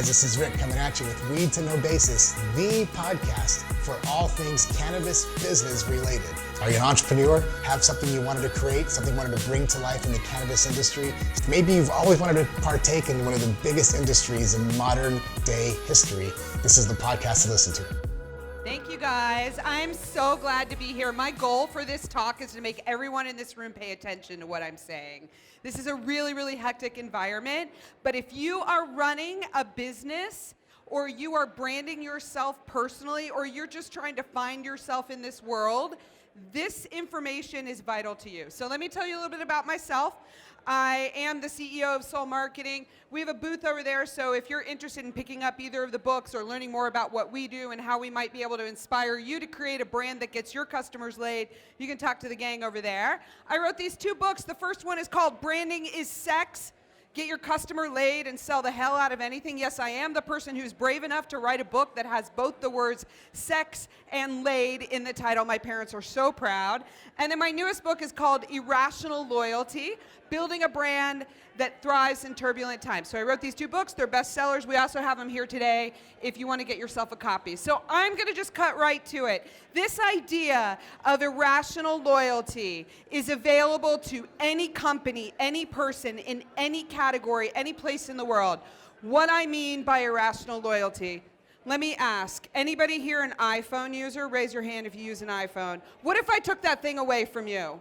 guys, this is Rick coming at you with Weed to No Basis, the podcast for all things cannabis business related. Are you an entrepreneur? Have something you wanted to create, something you wanted to bring to life in the cannabis industry? Maybe you've always wanted to partake in one of the biggest industries in modern day history. This is the podcast to listen to. Thank you, guys. I'm so glad to be here. My goal for this talk is to make everyone in this room pay attention to what I'm saying. This is a really, really hectic environment, but if you are running a business or you are branding yourself personally or you're just trying to find yourself in this world, this information is vital to you. So let me tell you a little bit about myself. I am the CEO of Soul Marketing. We have a booth over there, so if you're interested in picking up either of the books or learning more about what we do and how we might be able to inspire you to create a brand that gets your customers laid, you can talk to the gang over there. I wrote these two books. The first one is called Branding is Sex. Get your customer laid and sell the hell out of anything. Yes, I am the person who's brave enough to write a book that has both the words sex and laid in the title. My parents are so proud. And then my newest book is called Irrational Loyalty, Building a Brand that Thrives in Turbulent Times. So I wrote these two books. They're bestsellers. We also have them here today if you want to get yourself a copy. So I'm going to just cut right to it. This idea of irrational loyalty is available to any company, any person, in any category, any place in the world. What I mean by irrational loyalty, let me ask, anybody here an iPhone user? Raise your hand if you use an iPhone. What if I took that thing away from you?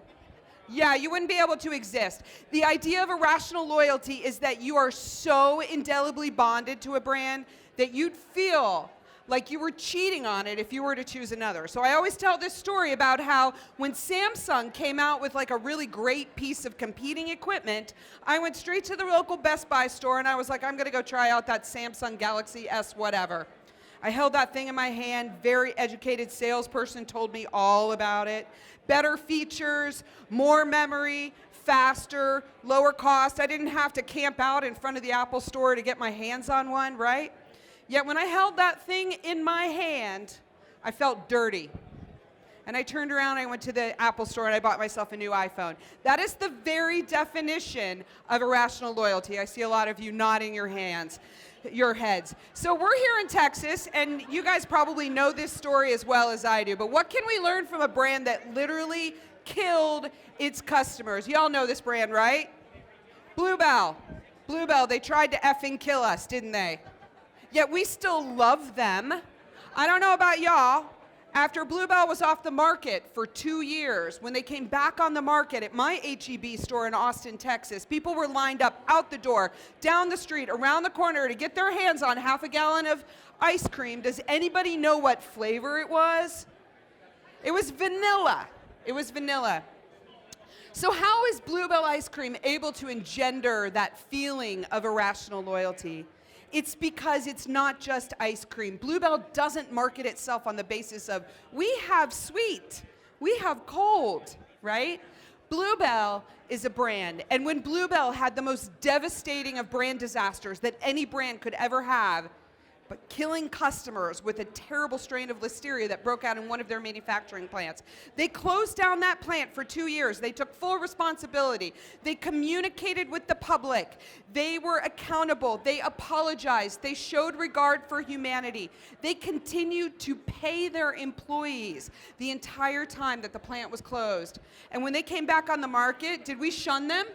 Yeah, you wouldn't be able to exist. The idea of irrational loyalty is that you are so indelibly bonded to a brand that you'd feel like you were cheating on it if you were to choose another. So I always tell this story about how when Samsung came out with like a really great piece of competing equipment, I went straight to the local Best Buy store and I was like, I'm gonna go try out that Samsung Galaxy S whatever. I held that thing in my hand, very educated salesperson told me all about it. Better features, more memory, faster, lower cost. I didn't have to camp out in front of the Apple store to get my hands on one, right? Yet when I held that thing in my hand, I felt dirty. And I turned around, I went to the Apple store and I bought myself a new iPhone. That is the very definition of irrational loyalty. I see a lot of you nodding your heads. So we're here in Texas, and you guys probably know this story as well as I do, but what can we learn from a brand that literally killed its customers? Y'all know this brand, right? Bluebell. Bluebell, they tried to effing kill us, didn't they? Yet we still love them. I don't know about y'all. After Bluebell was off the market for 2 years, when they came back on the market at my H-E-B store in Austin, Texas, people were lined up out the door, down the street, around the corner to get their hands on half a gallon of ice cream. Does anybody know what flavor it was? It was vanilla. It was vanilla. So how is Bluebell ice cream able to engender that feeling of irrational loyalty? It's because it's not just ice cream. Bluebell doesn't market itself on the basis of, we have sweet, we have cold, right? Bluebell is a brand, and when Bluebell had the most devastating of brand disasters that any brand could ever have, but killing customers with a terrible strain of listeria that broke out in one of their manufacturing plants. They closed down that plant for 2 years. They took full responsibility. They communicated with the public. They were accountable. They apologized. They showed regard for humanity. They continued to pay their employees the entire time that the plant was closed. And when they came back on the market, did we shun them?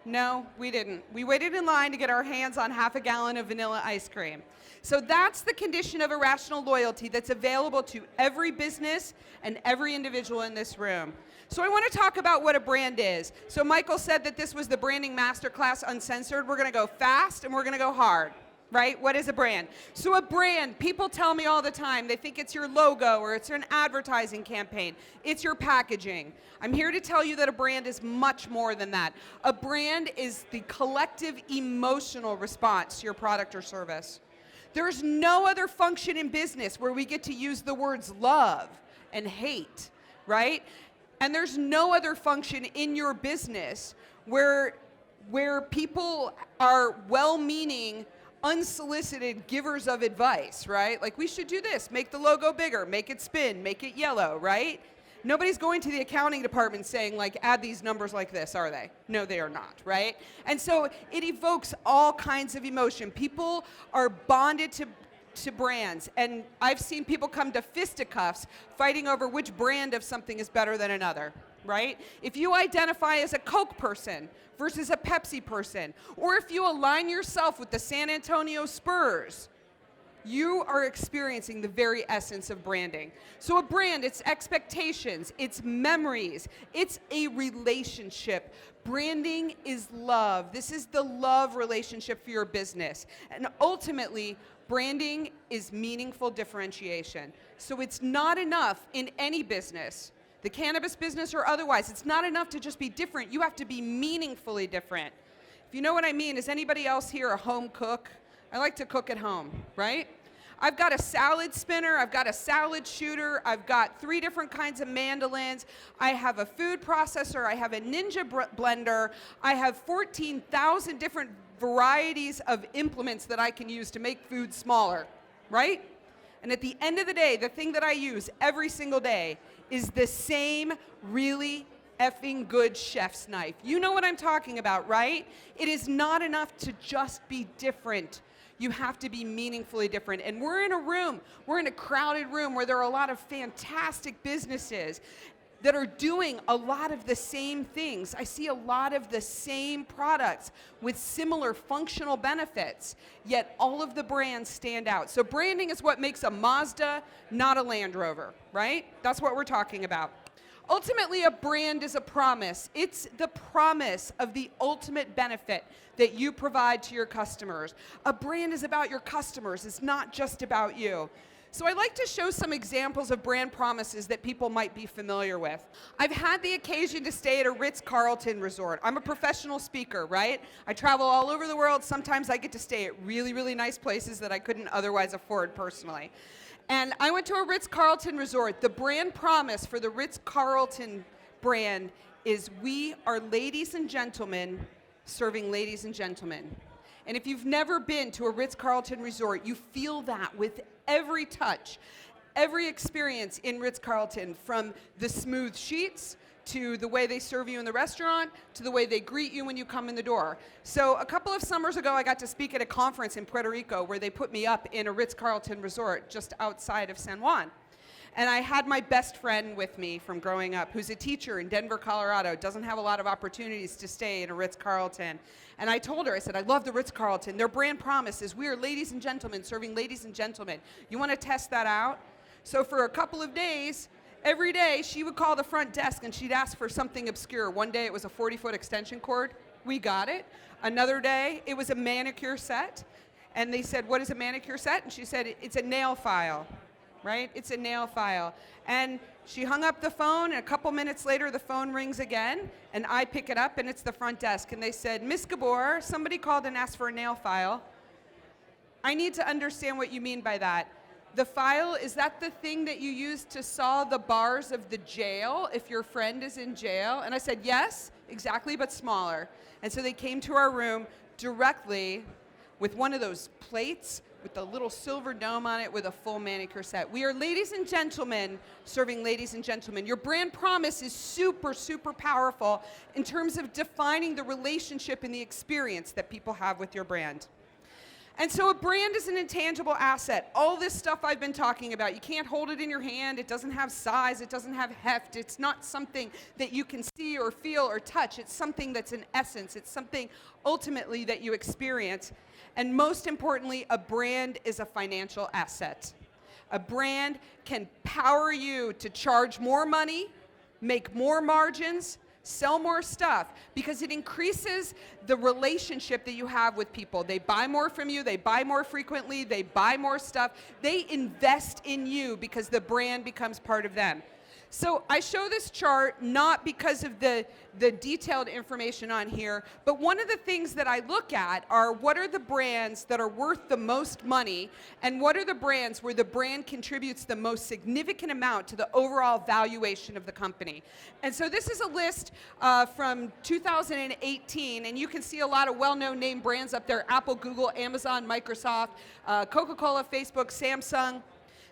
No, we didn't. We waited in line to get our hands on half a gallon of vanilla ice cream. So that's the condition of irrational loyalty that's available to every business and every individual in this room. So I want to talk about what a brand is. So Michael said that this was the branding masterclass uncensored. We're going to go fast and we're going to go hard, right? What is a brand? So a brand, people tell me all the time, they think it's your logo or it's an advertising campaign. It's your packaging. I'm here to tell you that a brand is much more than that. A brand is the collective emotional response to your product or service. There's no other function in business where we get to use the words love and hate, right? And there's no other function in your business where people are well-meaning, unsolicited givers of advice, right? Like, we should do this, make the logo bigger, make it spin, make it yellow, right? Nobody's going to the accounting department saying, like, add these numbers like this, are they? No, they are not, right? And so it evokes all kinds of emotion. People are bonded to brands, and I've seen people come to fisticuffs fighting over which brand of something is better than another, right? If you identify as a Coke person versus a Pepsi person, or if you align yourself with the San Antonio Spurs, you are experiencing the very essence of branding. So a brand, it's expectations, it's memories, it's a relationship. Branding is love. This is the love relationship for your business. And ultimately, branding is meaningful differentiation. So it's not enough in any business, the cannabis business or otherwise, it's not enough to just be different. You have to be meaningfully different. If you know what I mean, is anybody else here a home cook? I like to cook at home, right? I've got a salad spinner, I've got a salad shooter, I've got 3 different kinds of mandolins, I have a food processor, I have a Ninja blender, I have 14,000 different varieties of implements that I can use to make food smaller, right? And at the end of the day, the thing that I use every single day is the same really effing good chef's knife. You know what I'm talking about, right? It is not enough to just be different. You have to be meaningfully different. And we're in a crowded room where there are a lot of fantastic businesses that are doing a lot of the same things. I see a lot of the same products with similar functional benefits, yet all of the brands stand out. So branding is what makes a Mazda not a Land Rover, right? That's what we're talking about. Ultimately, a brand is a promise. It's the promise of the ultimate benefit that you provide to your customers. A brand is about your customers. It's not just about you. So I like to show some examples of brand promises that people might be familiar with. I've had the occasion to stay at a Ritz-Carlton resort. I'm a professional speaker, right? I travel all over the world. Sometimes I get to stay at really, really nice places that I couldn't otherwise afford personally. And I went to a Ritz-Carlton resort. The brand promise for the Ritz-Carlton brand is we are ladies and gentlemen serving ladies and gentlemen. And if you've never been to a Ritz-Carlton resort, you feel that with every touch, every experience in Ritz-Carlton, from the smooth sheets to the way they serve you in the restaurant, to the way they greet you when you come in the door. So a couple of summers ago, I got to speak at a conference in Puerto Rico where they put me up in a Ritz-Carlton resort just outside of San Juan. And I had my best friend with me from growing up, who's a teacher in Denver, Colorado, doesn't have a lot of opportunities to stay in a Ritz-Carlton. And I told her, I said, I love the Ritz-Carlton. Their brand promise is we are ladies and gentlemen serving ladies and gentlemen. You want to test that out? So for a couple of days, every day, she would call the front desk and she'd ask for something obscure. One day it was a 40-foot extension cord. We got it. Another day it was a manicure set. And they said, what is a manicure set? And she said, it's a nail file, right? It's a nail file. And she hung up the phone, and a couple minutes later the phone rings again, and I pick it up, and it's the front desk. And they said, Miss Gabor, somebody called and asked for a nail file. I need to understand what you mean by that. The file, is that the thing that you use to saw the bars of the jail if your friend is in jail? And I said, yes, exactly, but smaller. And so they came to our room directly with one of those plates with the little silver dome on it with a full manicure set. We are ladies and gentlemen serving ladies and gentlemen. Your brand promise is super, super powerful in terms of defining the relationship and the experience that people have with your brand. And so a brand is an intangible asset. All this stuff I've been talking about, you can't hold it in your hand. It doesn't have size. It doesn't have heft. It's not something that you can see or feel or touch. It's something that's an essence. It's something ultimately that you experience. And most importantly, a brand is a financial asset. A brand can power you to charge more money, make more margins, sell more stuff, because it increases the relationship that you have with people. They buy more from you, they buy more frequently, they buy more stuff. They invest in you because the brand becomes part of them. So I show this chart not because of the detailed information on here, but one of the things that I look at are what are the brands that are worth the most money, and what are the brands where the brand contributes the most significant amount to the overall valuation of the company. And so this is a list from 2018, and you can see a lot of well-known name brands up there: Apple, Google, Amazon, Microsoft, Coca-Cola, Facebook, Samsung.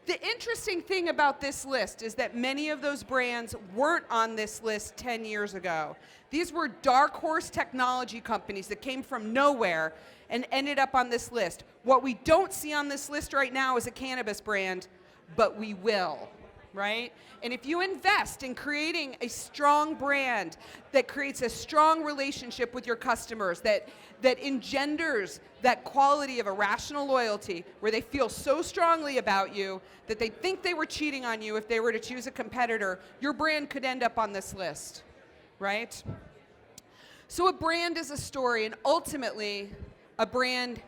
The interesting thing about this list is that many of those brands weren't on this list 10 years ago. These were dark horse technology companies that came from nowhere and ended up on this list. What we don't see on this list right now is a cannabis brand, but we will, right? And if you invest in creating a strong brand that creates a strong relationship with your customers, that engenders that quality of irrational loyalty, where they feel so strongly about you that they think they were cheating on you if they were to choose a competitor, your brand could end up on this list, right? So a brand is a story, and ultimately, a brand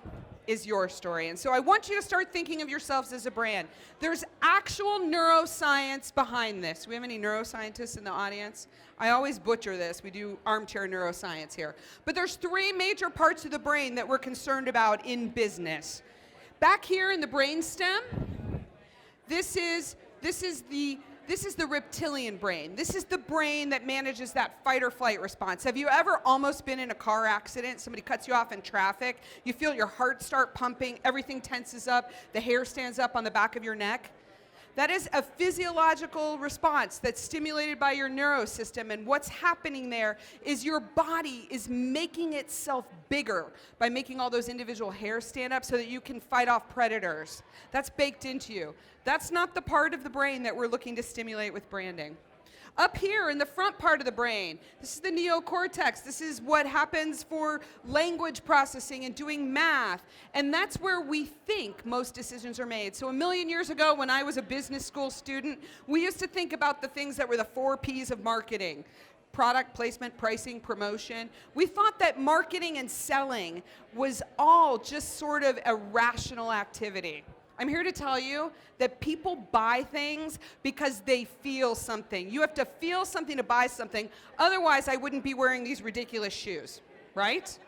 is your story. And so I want you to start thinking of yourselves as a brand. There's actual neuroscience behind this. Do we have any neuroscientists in the audience? I always butcher this. We do armchair neuroscience here. But there's 3 major parts of the brain that we're concerned about in business. Back here in the brainstem, this is the reptilian brain. This is the brain that manages that fight or flight response. Have you ever almost been in a car accident? Somebody cuts you off in traffic. You feel your heart start pumping. Everything tenses up. The hair stands up on the back of your neck. That is a physiological response that's stimulated by your neurosystem. And what's happening there is your body is making itself bigger by making all those individual hairs stand up so that you can fight off predators. That's baked into you. That's not the part of the brain that we're looking to stimulate with branding. Up here in the front part of the brain, this is the neocortex. This is what happens for language processing and doing math. And that's where we think most decisions are made. So 1,000,000 years ago, when I was a business school student, we used to think about the things that were the 4 Ps of marketing: product placement, pricing, promotion. We thought that marketing and selling was all just sort of a rational activity. I'm here to tell you that people buy things because they feel something. You have to feel something to buy something. Otherwise, I wouldn't be wearing these ridiculous shoes, right?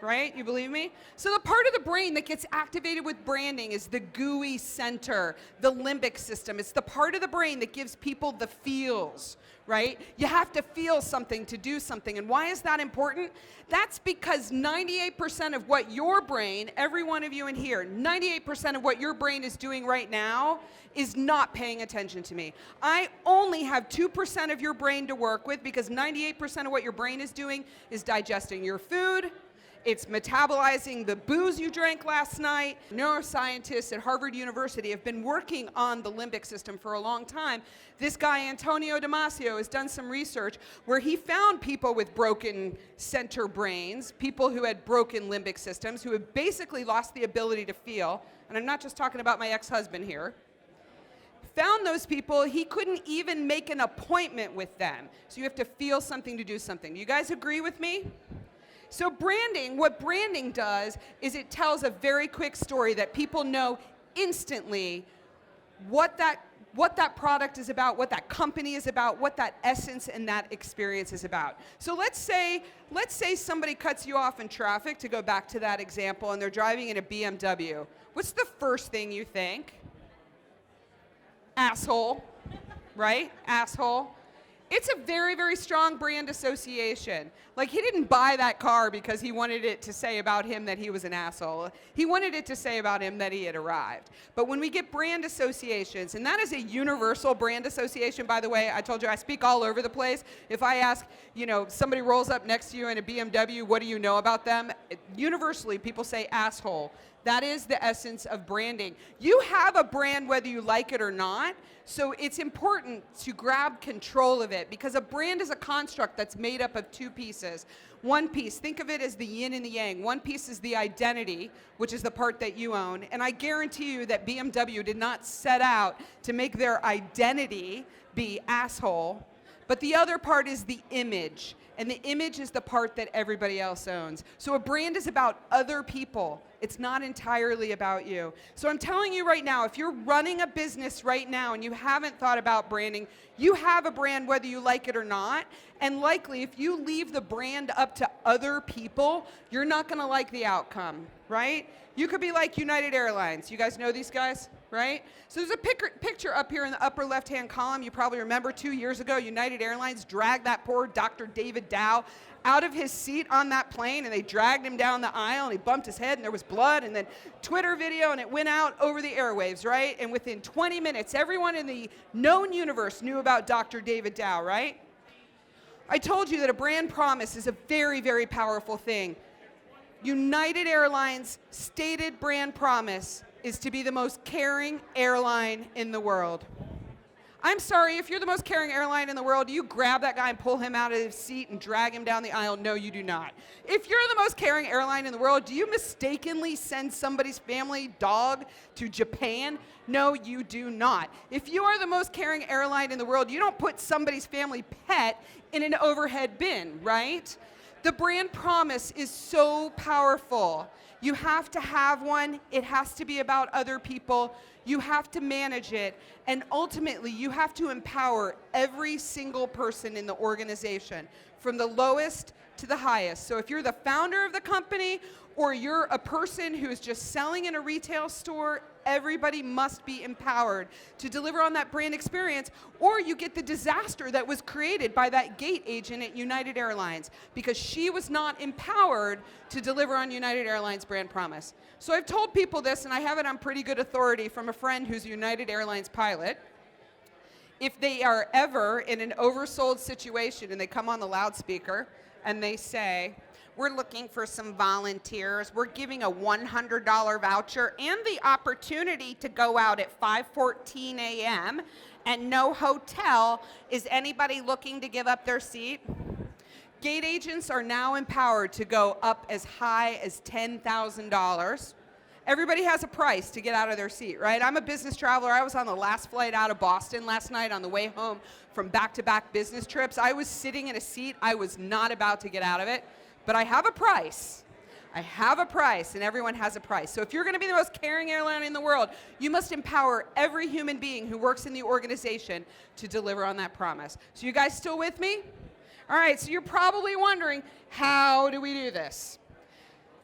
Right? You believe me? So the part of the brain that gets activated with branding is the gooey center, the limbic system. It's the part of the brain that gives people the feels, right? You have to feel something to do something. And why is that important? That's because 98% of what your brain, every one of you in here, 98% of what your brain is doing right now is not paying attention to me. I only have 2% of your brain to work with because 98% of what your brain is doing is digesting your food. It's metabolizing the booze you drank last night. Neuroscientists at Harvard University have been working on the limbic system for a long time. This guy, Antonio Damasio, has done some research where he found people with broken center brains, people who had broken limbic systems, who had basically lost the ability to feel. And I'm not just talking about my ex-husband here. Found those people, he couldn't even make an appointment with them. So you have to feel something to do something. Do you guys agree with me? So branding, what branding does is it tells a very quick story that people know instantly what that product is about, what that company is about, what that essence and that experience is about. So let's say somebody cuts you off in traffic, to go back to that example, and they're driving in a BMW. What's the first thing you think? Asshole, right? Asshole. It's a very, very strong brand association. Like, he didn't buy that car because he wanted it to say about him that he was an asshole. He wanted it to say about him that he had arrived. But when we get brand associations, and that is a universal brand association, by the way, I told you I speak all over the place. If I ask, somebody rolls up next to you in a BMW, what do you know about them? Universally, people say asshole. That is the essence of branding. You have a brand whether you like it or not, so it's important to grab control of it, because a brand is a construct that's made up of 2 pieces. One piece, think of it as the yin and the yang. One piece is the identity, which is the part that you own, and I guarantee you that BMW did not set out to make their identity be asshole, but the other part is the image, and the image is the part that everybody else owns. So a brand is about other people. It's not entirely about you. So I'm telling you right now, if you're running a business right now and you haven't thought about branding, you have a brand whether you like it or not. And likely, if you leave the brand up to other people, you're not going to like the outcome, right? You could be like United Airlines. You guys know these guys? right? So there's a picture up here in the upper left-hand column. You probably remember 2 years ago, United Airlines dragged that poor Dr. David Dow out of his seat on that plane, and they dragged him down the aisle, and he bumped his head, and there was blood, and then Twitter video, and it went out over the airwaves, right? And within 20 minutes, everyone in the known universe knew about Dr. David Dow, right? I told you that a brand promise is a very, very powerful thing. United Airlines' stated brand promise is to be the most caring airline in the world. I'm sorry, if you're the most caring airline in the world, do you grab that guy and pull him out of his seat and drag him down the aisle? No, you do not. If you're the most caring airline in the world, do you mistakenly send somebody's family dog to Japan? No, you do not. If you are the most caring airline in the world, you don't put somebody's family pet in an overhead bin, right? The brand promise is so powerful. You have to have one. It has to be about other people. You have to manage it. And ultimately, you have to empower every single person in the organization, from the lowest to the highest. So if you're the founder of the company, or you're a person who is just selling in a retail store, everybody must be empowered to deliver on that brand experience, or you get the disaster that was created by that gate agent at United Airlines because she was not empowered to deliver on United Airlines brand promise. So I've told people this, and I have it on pretty good authority from a friend who's a United Airlines pilot. If they are ever in an oversold situation and they come on the loudspeaker and they say, "We're looking for some volunteers. We're giving a $100 voucher and the opportunity to go out at 5:14 a.m. and no hotel. Is anybody looking to give up their seat?" Gate agents are now empowered to go up as high as $10,000. Everybody has a price to get out of their seat, right? I'm a business traveler. I was on the last flight out of Boston last night on the way home from back-to-back business trips. I was sitting in a seat. I was not about to get out of it. But I have a price. I have a price, and everyone has a price. So if you're going to be the most caring airline in the world, you must empower every human being who works in the organization to deliver on that promise. So you guys still with me? All right, so you're probably wondering, how do we do this?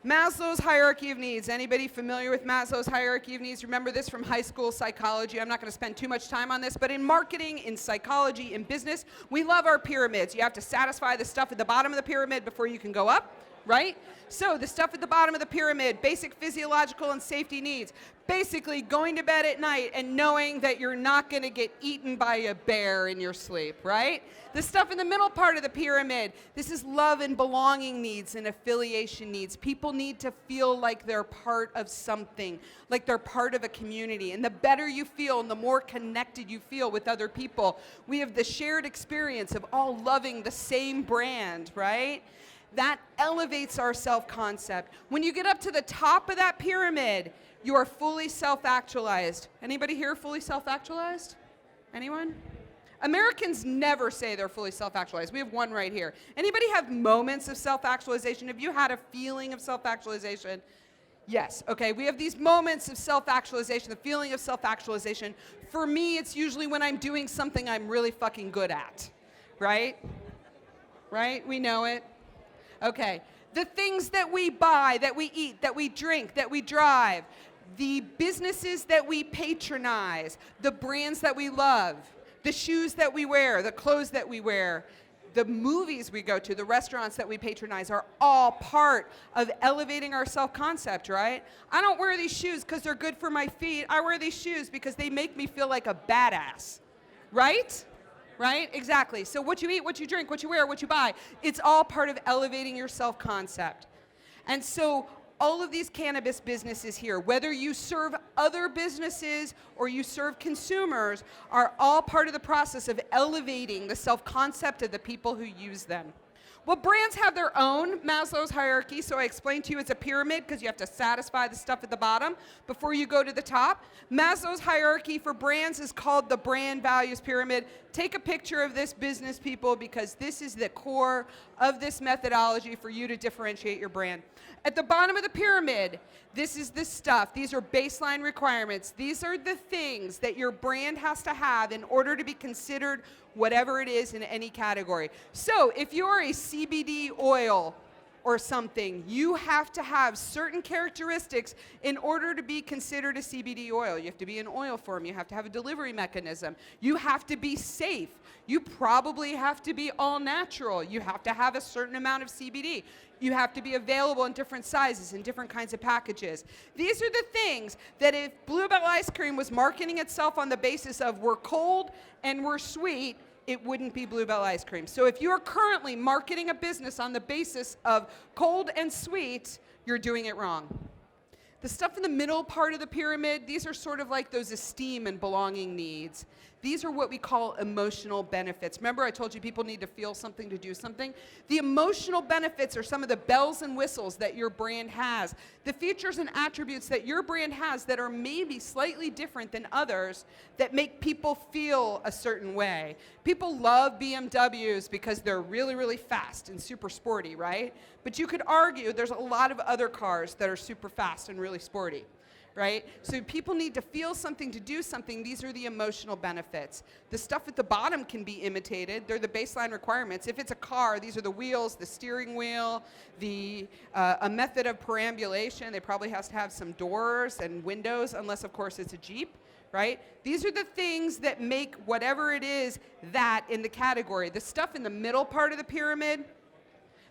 Maslow's hierarchy of needs. Anybody familiar with Maslow's hierarchy of needs? Remember this from high school psychology. I'm not going to spend too much time on this, but in marketing, in psychology, in business, we love our pyramids. You have to satisfy the stuff at the bottom of the pyramid before you can go up, right? So the stuff at the bottom of the pyramid, basic physiological and safety needs. Basically going to bed at night and knowing that you're not going to get eaten by a bear in your sleep, right? The stuff in the middle part of the pyramid, this is love and belonging needs and affiliation needs. People need to feel like they're part of something, like they're part of a community. And the better you feel and the more connected you feel with other people, we have the shared experience of all loving the same brand, right? That elevates our self-concept. When you get up to the top of that pyramid, you are fully self-actualized. Anybody here fully self-actualized? Anyone? Americans never say they're fully self-actualized. We have one right here. Anybody have moments of self-actualization? Have you had a feeling of self-actualization? Yes, okay, we have these moments of self-actualization, the feeling of self-actualization. For me, it's usually when I'm doing something I'm really fucking good at, right? Right, we know it. Okay, the things that we buy, that we eat, that we drink, that we drive, the businesses that we patronize, the brands that we love, the shoes that we wear, the clothes that we wear, the movies we go to, the restaurants that we patronize are all part of elevating our self-concept, right? I don't wear these shoes because they're good for my feet. I wear these shoes because they make me feel like a badass, right? Right? Exactly. So what you eat, what you drink, what you wear, what you buy, it's all part of elevating your self-concept. And so all of these cannabis businesses here, whether you serve other businesses or you serve consumers, are all part of the process of elevating the self-concept of the people who use them. Well, brands have their own Maslow's hierarchy, so I explained to you it's a pyramid because you have to satisfy the stuff at the bottom before you go to the top. Maslow's hierarchy for brands is called the brand values pyramid. Take a picture of this, business people, because this is the core of this methodology for you to differentiate your brand. At the bottom of the pyramid, this is the stuff. These are baseline requirements. These are the things that your brand has to have in order to be considered whatever it is in any category. So if you're a CBD oil or something, you have to have certain characteristics in order to be considered a CBD oil. You have to be in oil form. You have to have a delivery mechanism. You have to be safe. You probably have to be all natural. You have to have a certain amount of CBD. You have to be available in different sizes and different kinds of packages. These are the things that if Bluebell Ice Cream was marketing itself on the basis of we're cold and we're sweet, it wouldn't be Bluebell Ice Cream. So if you're currently marketing a business on the basis of cold and sweet, you're doing it wrong. The stuff in the middle part of the pyramid, these are sort of like those esteem and belonging needs. These are what we call emotional benefits. Remember I told you people need to feel something to do something? The emotional benefits are some of the bells and whistles that your brand has. The features and attributes that your brand has that are maybe slightly different than others that make people feel a certain way. People love BMWs because they're really, really fast and super sporty, right? But you could argue there's a lot of other cars that are super fast and really sporty. Right? So people need to feel something to do something. These are the emotional benefits. The stuff at the bottom can be imitated. They're the baseline requirements. If it's a car, these are the wheels, the steering wheel, a method of perambulation. They probably has to have some doors and windows, unless of course it's a Jeep. Right? These are the things that make whatever it is that in the category. The stuff in the middle part of the pyramid,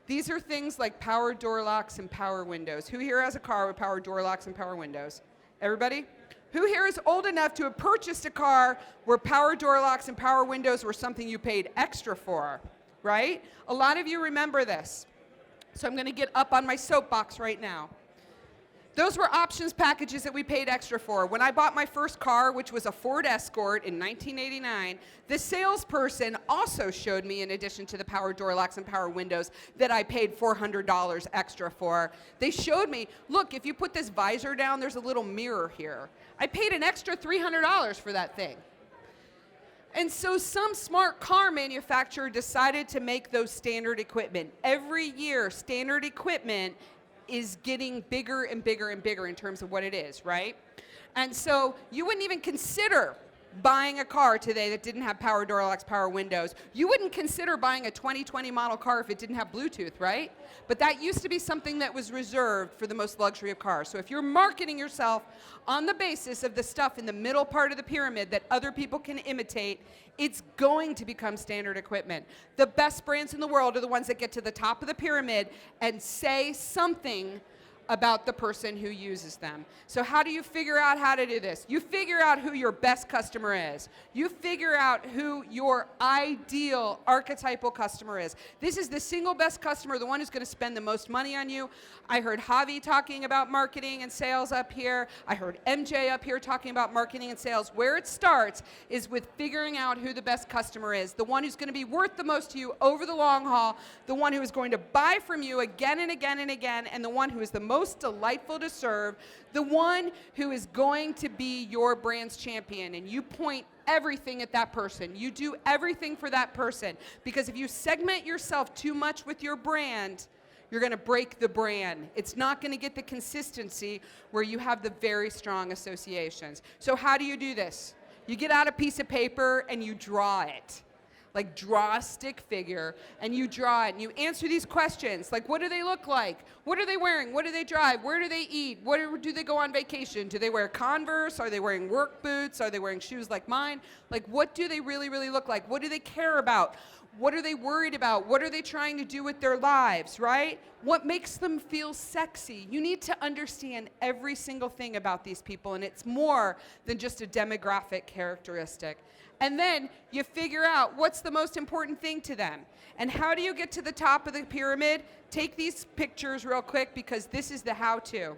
these are things like power door locks and power windows. Who here has a car with power door locks and power windows? Everybody? Who here is old enough to have purchased a car where power door locks and power windows were something you paid extra for, right? A lot of you remember this. So I'm going to get up on my soapbox right now. Those were options packages that we paid extra for. When I bought my first car, which was a Ford Escort in 1989, the salesperson also showed me, in addition to the power door locks and power windows, that I paid $400 extra for. They showed me, look, if you put this visor down, there's a little mirror here. I paid an extra $300 for that thing. And so some smart car manufacturer decided to make those standard equipment. Every year, standard equipment is getting bigger and bigger and bigger in terms of what it is, right? And so you wouldn't even consider buying a car today that didn't have power door locks, power windows. You wouldn't consider buying a 2020 model car if it didn't have Bluetooth, right? But that used to be something that was reserved for the most luxury of cars. So if you're marketing yourself on the basis of the stuff in the middle part of the pyramid that other people can imitate, it's going to become standard equipment. The best brands in the world are the ones that get to the top of the pyramid and say something about the person who uses them. So how do you figure out how to do this? You figure out who your best customer is. You figure out who your ideal archetypal customer is. This is the single best customer, the one who's going to spend the most money on you. I heard Javi talking about marketing and sales up here. I heard MJ up here talking about marketing and sales. Where it starts is with figuring out who the best customer is, the one who's going to be worth the most to you over the long haul, the one who is going to buy from you again and again and again, and the one who is the most delightful to serve, the one who is going to be your brand's champion. And you point everything at that person. You do everything for that person. Because if you segment yourself too much with your brand, you're going to break the brand. It's not going to get the consistency where you have the very strong associations. So how do you do this? You get out a piece of paper and you draw it. Like draw a stick figure and you draw it and you answer these questions like what do they look like? What are they wearing? What do they drive? Where do they eat? Do they go on vacation? Do they wear Converse? Are they wearing work boots? Are they wearing shoes like mine? Like what do they really, really look like? What do they care about? What are they worried about? What are they trying to do with their lives, right? What makes them feel sexy? You need to understand every single thing about these people, and it's more than just a demographic characteristic. And then you figure out what's the most important thing to them. And how do you get to the top of the pyramid? Take these pictures real quick because this is the how-to.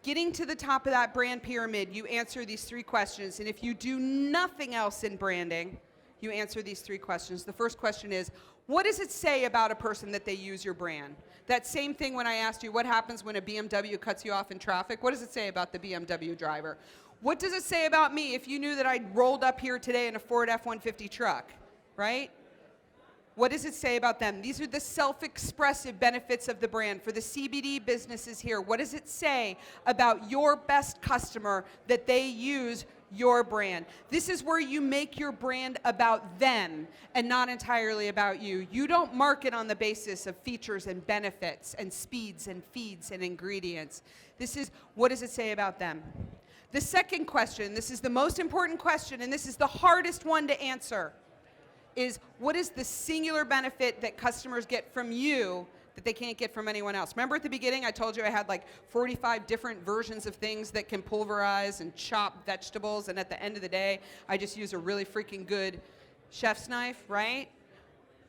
Getting to the top of that brand pyramid, you answer these 3 questions. And if you do nothing else in branding, you answer these 3 questions. The first question is, what does it say about a person that they use your brand? That same thing when I asked you, what happens when a BMW cuts you off in traffic? What does it say about the BMW driver? What does it say about me if you knew that I rolled up here today in a Ford F-150 truck, right? What does it say about them? These are the self-expressive benefits of the brand. For the CBD businesses here, what does it say about your best customer that they use your brand. This is where you make your brand about them and not entirely about you. You don't market on the basis of features and benefits and speeds and feeds and ingredients. This is, what does it say about them? The second question, this is the most important question, and this is the hardest one to answer, is what is the singular benefit that customers get from you that they can't get from anyone else? Remember at the beginning I told you I had like 45 different versions of things that can pulverize and chop vegetables, and at the end of the day I just use a really freaking good chef's knife, right?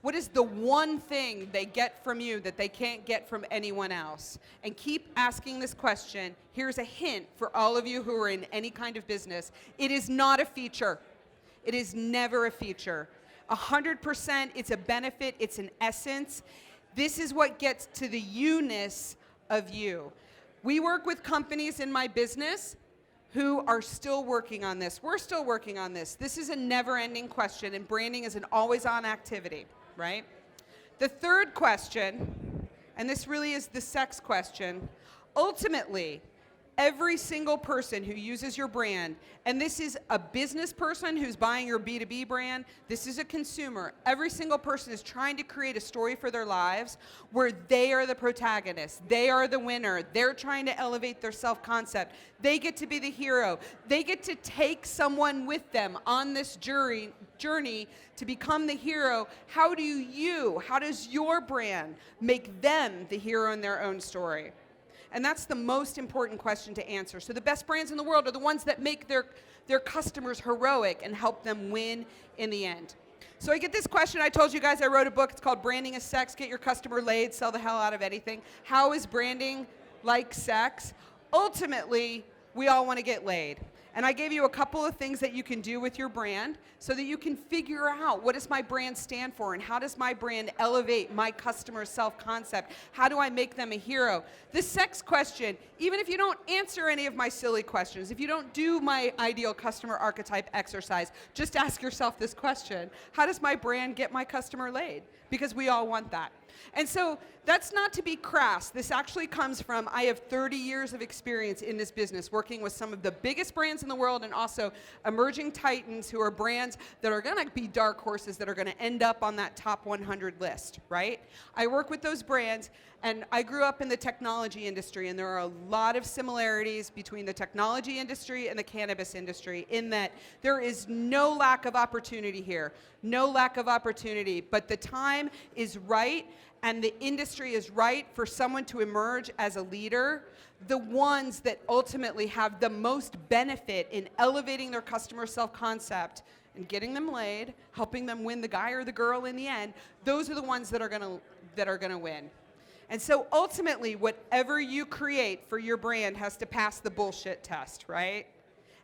What is the one thing they get from you that they can't get from anyone else? And keep asking this question. Here's a hint for all of you who are in any kind of business. It is not a feature. It is never a feature. 100% it's a benefit, it's an essence. This is what gets to the you-ness of you. We work with companies in my business who are still working on this. We're still working on this. This is a never-ending question, and branding is an always-on activity, right? The third question, and this really is the sex question, ultimately, every single person who uses your brand, and this is a business person who's buying your B2B brand, this is a consumer, every single person is trying to create a story for their lives where they are the protagonist, they are the winner, they're trying to elevate their self-concept, they get to be the hero, they get to take someone with them on this journey to become the hero. How does your brand make them the hero in their own story? And that's the most important question to answer. So the best brands in the world are the ones that make their customers heroic and help them win in the end. So I get this question. I told you guys I wrote a book. It's called Branding is Sex. Get your customer laid. Sell the hell out of anything. How is branding like sex? Ultimately, we all want to get laid. And I gave you a couple of things that you can do with your brand so that you can figure out, what does my brand stand for, and how does my brand elevate my customer's self-concept? How do I make them a hero? The sex question, even if you don't answer any of my silly questions, if you don't do my ideal customer archetype exercise, just ask yourself this question: how does my brand get my customer laid? Because we all want that. And so that's not to be crass. This actually comes from, I have 30 years of experience in this business, working with some of the biggest brands in the world and also emerging titans who are brands that are going to be dark horses that are going to end up on that top 100 list, right? I work with those brands, and I grew up in the technology industry, and there are a lot of similarities between the technology industry and the cannabis industry in that there is no lack of opportunity here, no lack of opportunity, but the time is right and the industry is right for someone to emerge as a leader. The ones that ultimately have the most benefit in elevating their customer self-concept and getting them laid, helping them win the guy or the girl in the end, those are the ones that are gonna win. And so ultimately, whatever you create for your brand has to pass the bullshit test, right?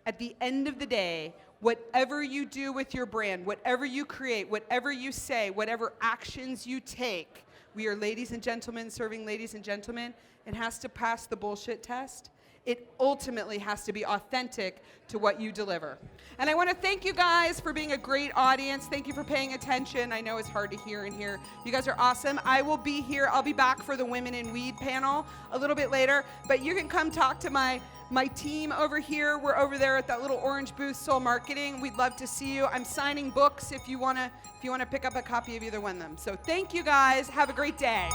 At the end of the day, whatever you do with your brand, whatever you create, whatever you say, whatever actions you take, we are ladies and gentlemen serving ladies and gentlemen, it has to pass the bullshit test. It ultimately has to be authentic to what you deliver. And I want to thank you guys for being a great audience. Thank you for paying attention. I know it's hard to hear in here. You guys are awesome. I will be here. I'll be back for the Women in Weed panel a little bit later. But you can come talk to my team over here. We're over there at that little orange booth, Soul Marketing. We'd love to see you. I'm signing books if you want to pick up a copy of either one of them. So thank you guys. Have a great day.